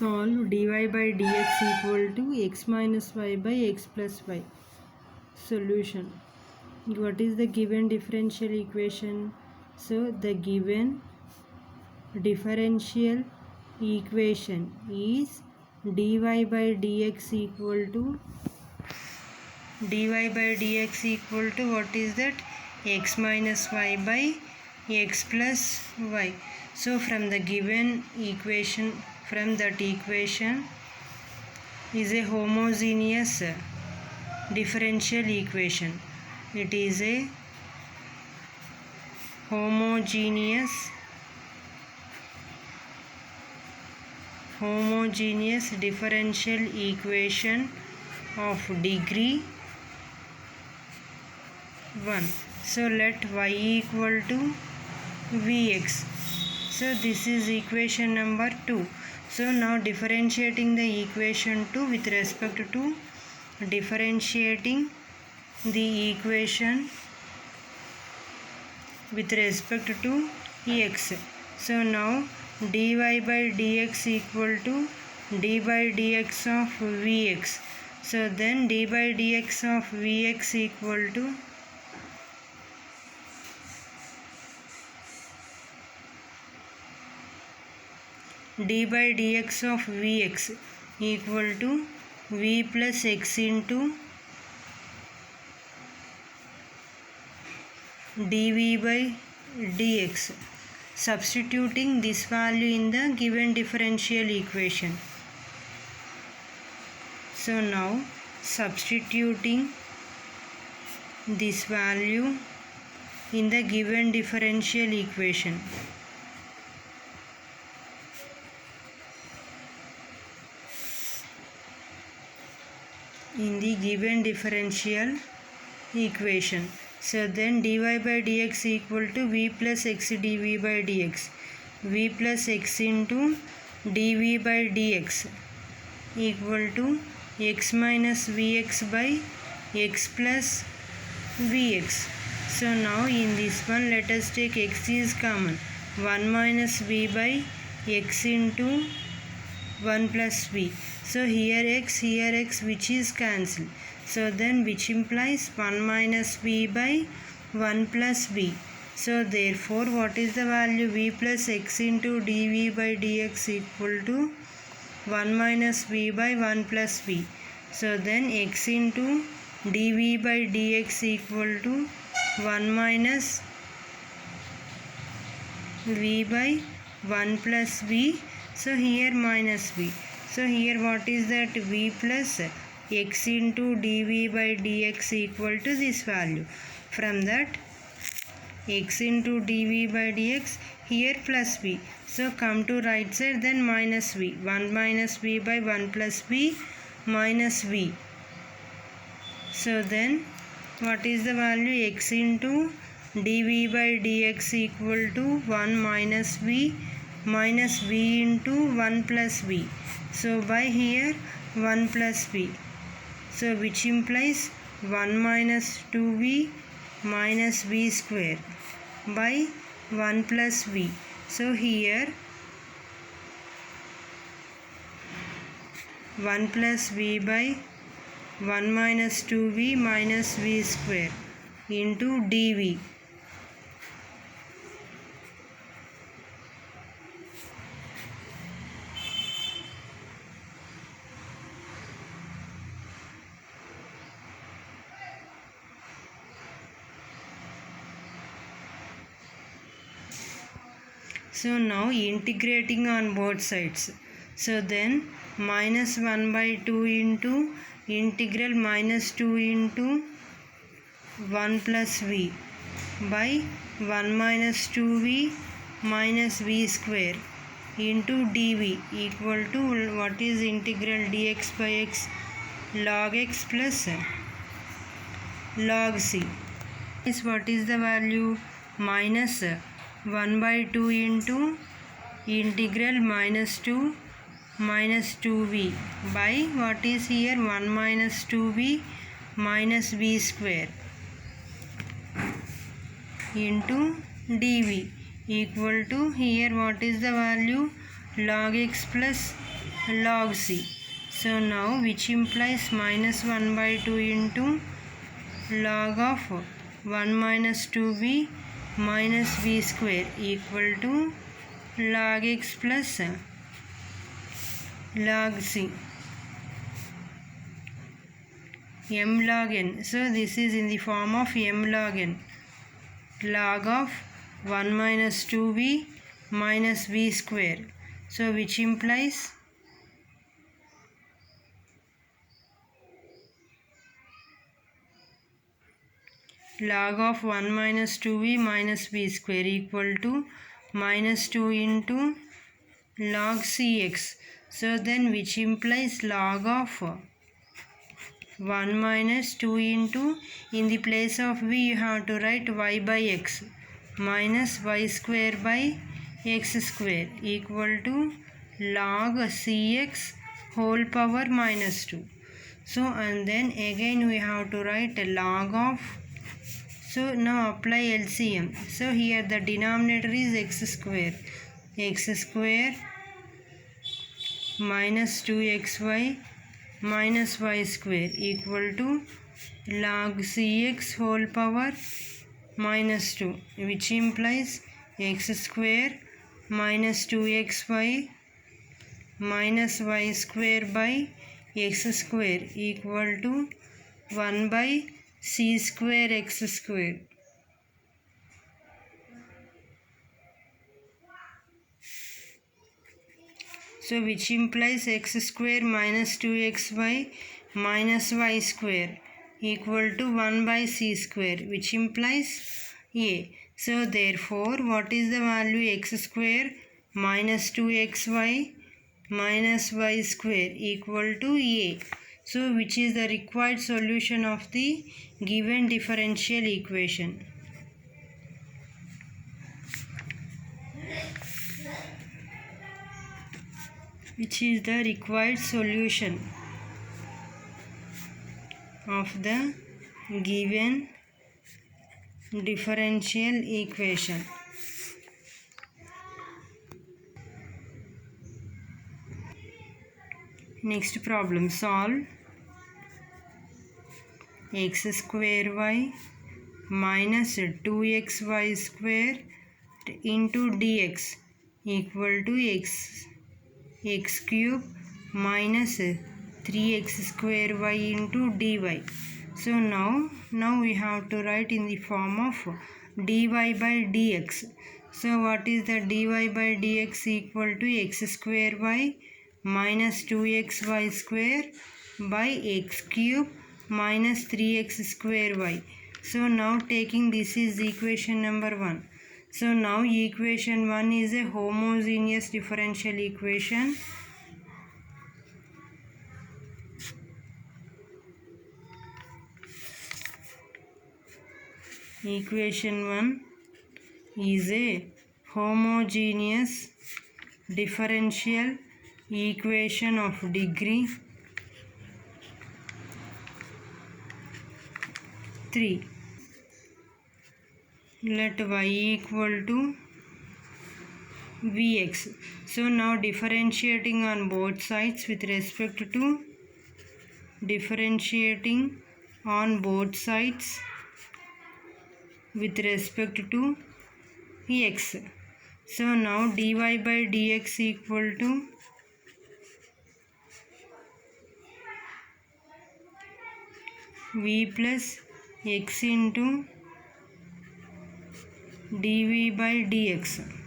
Solve dy by dx equal to x minus y by x plus y. Solution. What is the given differential equation? So the given differential equation is dy by dx equal to what is that? X minus y by x plus y. So from the given equation, from that equation is a homogeneous differential equation. It is a homogeneous differential equation of degree 1. So let y equal to vx. So this is equation number 2. So now differentiating the equation 2 with respect to differentiating the equation with respect to x. So now dy by dx equal to d by dx of vx. So then d by dx of vx equal to d by dx of vx equal to v plus x into dv by dx. Substituting this value in the given differential equation. So now substituting this value in the given differential equation. In the given differential equation. So then dy by dx equal to v plus x dv by dx. V plus x into dv by dx equal to x minus vx by x plus vx. So now in this one let us take x is common. 1 minus v by x into 1 plus v. So here x which is cancelled. So then which implies 1 minus v by 1 plus v. So therefore what is the value? V plus x into dv by dx equal to 1 minus v by 1 plus v. So then x into dv by dx equal to 1 minus v by 1 plus v. So here minus v. So here what is that? V plus x into dv by dx equal to this value. From that x into dv by dx, here plus v. So come to right side, then minus v. 1 minus v by 1 plus v minus v. So then what is the value? X into dv by dx equal to 1 minus v into 1 plus v. So by here 1 plus v. So which implies 1 minus 2v minus v square by 1 plus v. So here 1 plus v by 1 minus 2v minus v square into dv. So now integrating on both sides. So then minus 1 by 2 into integral minus 2 into 1 plus v by 1 minus 2v minus v square into dv equal to what is integral dx by x log x plus log c. What is the value? Minus 1 by 2 into integral minus 2 minus 2v by what is here? 1 minus 2v minus v square into dv equal to here what is the value? Log x plus log c. So now which implies minus 1 by 2 into log of 1 minus 2v minus v square equal to log x plus log c. M log n. So this is in the form of m log n. Log of 1 minus 2v minus v square. So which implies log of 1 minus 2v minus v square equal to minus 2 into log cx. So then which implies log of 1 minus 2 into, in the place of v you have to write y by x minus y square by x square equal to log cx whole power minus 2. So and then again we have to write a log of. So now apply LCM. So here the denominator is x square minus 2xy minus y square equal to log cx whole power minus 2, which implies x square minus 2xy minus y square by x square equal to 1 by c square x square. So which implies x square minus 2xy minus y square equal to 1 by c square, which implies a. So therefore what is the value? X square minus 2xy minus y square equal to a. So which is the required solution of the given differential equation? Which is the required solution of the given differential equation? Next problem, solve x square y minus 2xy square into dx equal to x cube minus 3x square y into dy. So now we have to write in the form of dy by dx. So what is the dy by dx? Equal to x square y minus 2xy square by x cube minus 3x square y. So now taking this is equation number 1. So now equation 1 is a homogeneous differential equation. Equation 1 is a homogeneous differential equation of degree 3. Let y equal to vx. So now differentiating on both sides with respect to x. So now dy by dx equal to v plus x into dv by dx.